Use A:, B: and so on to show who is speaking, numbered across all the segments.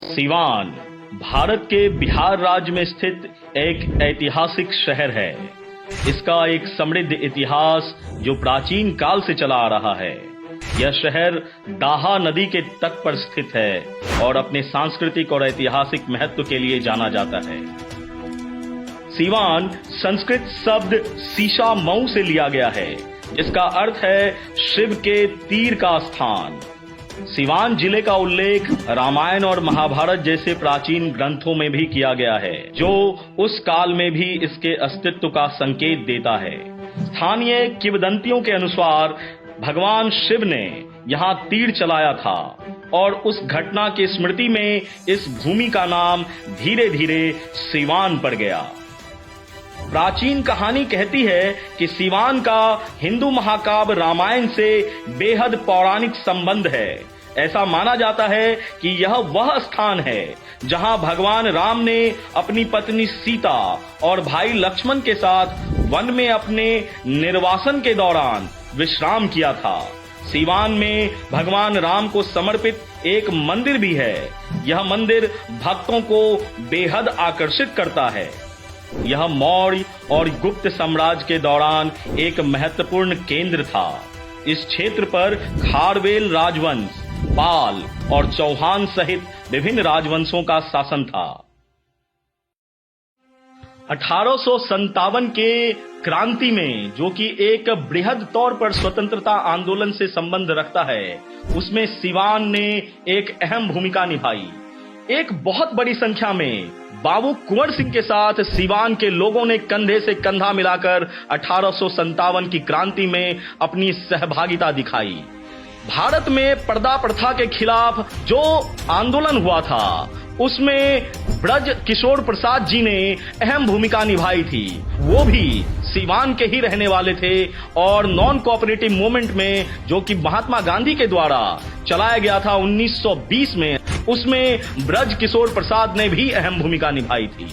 A: सीवान भारत के बिहार राज्य में स्थित एक ऐतिहासिक शहर है। इसका एक समृद्ध इतिहास जो प्राचीन काल से चला आ रहा है। यह शहर दाहा नदी के तट पर स्थित है और अपने सांस्कृतिक और ऐतिहासिक महत्व के लिए जाना जाता है। सीवान संस्कृत शब्द सीशा मऊ से लिया गया है, जिसका अर्थ है शिव के तीर का स्थान। सीवान जिले का उल्लेख रामायण और महाभारत जैसे प्राचीन ग्रंथों में भी किया गया है, जो उस काल में भी इसके अस्तित्व का संकेत देता है। स्थानीय किंवदंतियों के अनुसार भगवान शिव ने यहाँ तीर चलाया था और उस घटना की स्मृति में इस भूमि का नाम धीरे धीरे सीवान पड़ गया। प्राचीन कहानी कहती है कि सीवान का हिंदू महाकाव्य रामायण से बेहद पौराणिक संबंध है। ऐसा माना जाता है कि यह वह स्थान है जहां भगवान राम ने अपनी पत्नी सीता और भाई लक्ष्मण के साथ वन में अपने निर्वासन के दौरान विश्राम किया था। सीवान में भगवान राम को समर्पित एक मंदिर भी है। यह मंदिर भक्तों को बेहद आकर्षित करता है। यह मौर्य और गुप्त साम्राज्य के दौरान एक महत्वपूर्ण केंद्र था। इस क्षेत्र पर खारवेल राजवंश, पाल और चौहान सहित विभिन्न राजवंशों का शासन था। 1857 के क्रांति में, जो कि एक बृहद तौर पर स्वतंत्रता आंदोलन से संबंध रखता है, उसमें सीवान ने एक अहम भूमिका निभाई। एक बहुत बड़ी संख्या में बाबू कुंवर सिंह के साथ सीवान के लोगों ने कंधे से कंधा मिलाकर 1857 की क्रांति में अपनी सहभागिता दिखाई। भारत में पर्दा प्रथा के खिलाफ जो आंदोलन हुआ था, उसमें ब्रज किशोर प्रसाद जी ने अहम भूमिका निभाई थी। वो भी सीवान के ही रहने वाले थे और नॉन कोऑपरेटिव मूवमेंट में, जो कि महात्मा गांधी के द्वारा चलाया गया था 1920 में, उसमें ब्रज किशोर प्रसाद ने भी अहम भूमिका निभाई थी।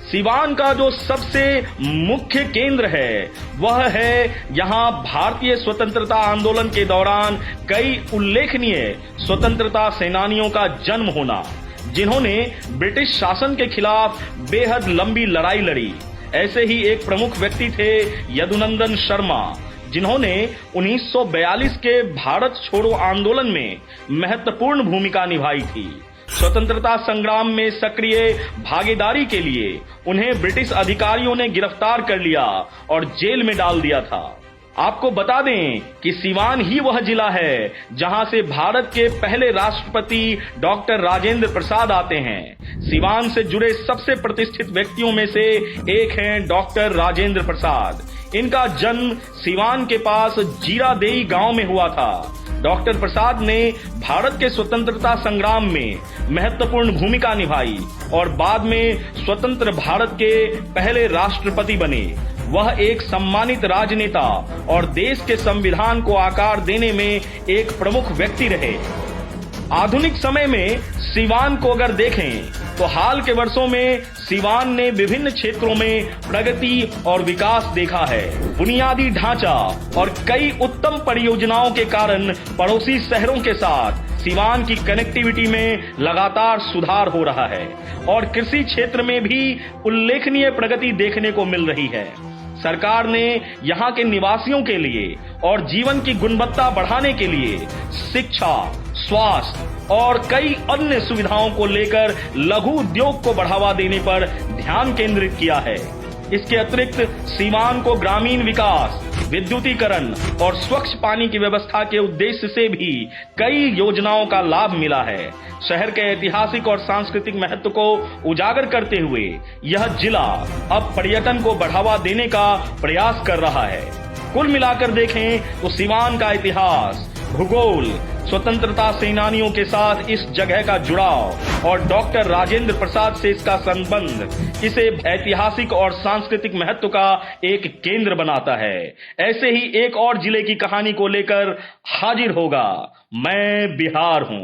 A: सीवान का जो सबसे मुख्य केंद्र है, वह है यहाँ भारतीय स्वतंत्रता आंदोलन के दौरान कई उल्लेखनीय स्वतंत्रता सेनानियों का जन्म होना, जिन्होंने ब्रिटिश शासन के खिलाफ बेहद लंबी लड़ाई लड़ी। ऐसे ही एक प्रमुख व्यक्ति थे यदुनंदन शर्मा, जिन्होंने 1942 के भारत छोड़ो आंदोलन में महत्वपूर्ण भूमिका निभाई थी। स्वतंत्रता संग्राम में सक्रिय भागीदारी के लिए उन्हें ब्रिटिश अधिकारियों ने गिरफ्तार कर लिया और जेल में डाल दिया था। आपको बता दें कि सीवान ही वह जिला है जहां से भारत के पहले राष्ट्रपति डॉक्टर राजेंद्र प्रसाद आते हैं। सीवान से जुड़े सबसे प्रतिष्ठित व्यक्तियों में से एक हैं डॉक्टर राजेंद्र प्रसाद। इनका जन्म सीवान के पास जीरादेई गांव में हुआ था। डॉक्टर प्रसाद ने भारत के स्वतंत्रता संग्राम में महत्वपूर्ण भूमिका निभाई और बाद में स्वतंत्र भारत के पहले राष्ट्रपति बने। वह एक सम्मानित राजनेता और देश के संविधान को आकार देने में एक प्रमुख व्यक्ति रहे। आधुनिक समय में सीवान को अगर देखें तो हाल के वर्षों में सीवान ने विभिन्न क्षेत्रों में प्रगति और विकास देखा है। बुनियादी ढांचा और कई उत्तम परियोजनाओं के कारण पड़ोसी शहरों के साथ सीवान की कनेक्टिविटी में लगातार सुधार हो रहा है और कृषि क्षेत्र में भी उल्लेखनीय प्रगति देखने को मिल रही है। सरकार ने यहाँ के निवासियों के लिए और जीवन की गुणवत्ता बढ़ाने के लिए शिक्षा, स्वास्थ्य और कई अन्य सुविधाओं को लेकर लघु उद्योग को बढ़ावा देने पर ध्यान केंद्रित किया है। इसके अतिरिक्त सीवान को ग्रामीण विकास, विद्युतीकरण और स्वच्छ पानी की व्यवस्था के उद्देश्य से भी कई योजनाओं का लाभ मिला है। शहर के ऐतिहासिक और सांस्कृतिक महत्व को उजागर करते हुए यह जिला अब पर्यटन को बढ़ावा देने का प्रयास कर रहा है। कुल मिलाकर देखें तो सीवान का इतिहास, भूगोल, स्वतंत्रता सेनानियों के साथ इस जगह का जुड़ाव और डॉक्टर राजेंद्र प्रसाद से इसका संबंध इसे ऐतिहासिक और सांस्कृतिक महत्व का एक केंद्र बनाता है। ऐसे ही एक और जिले की कहानी को लेकर हाजिर होगा मैं बिहार हूं।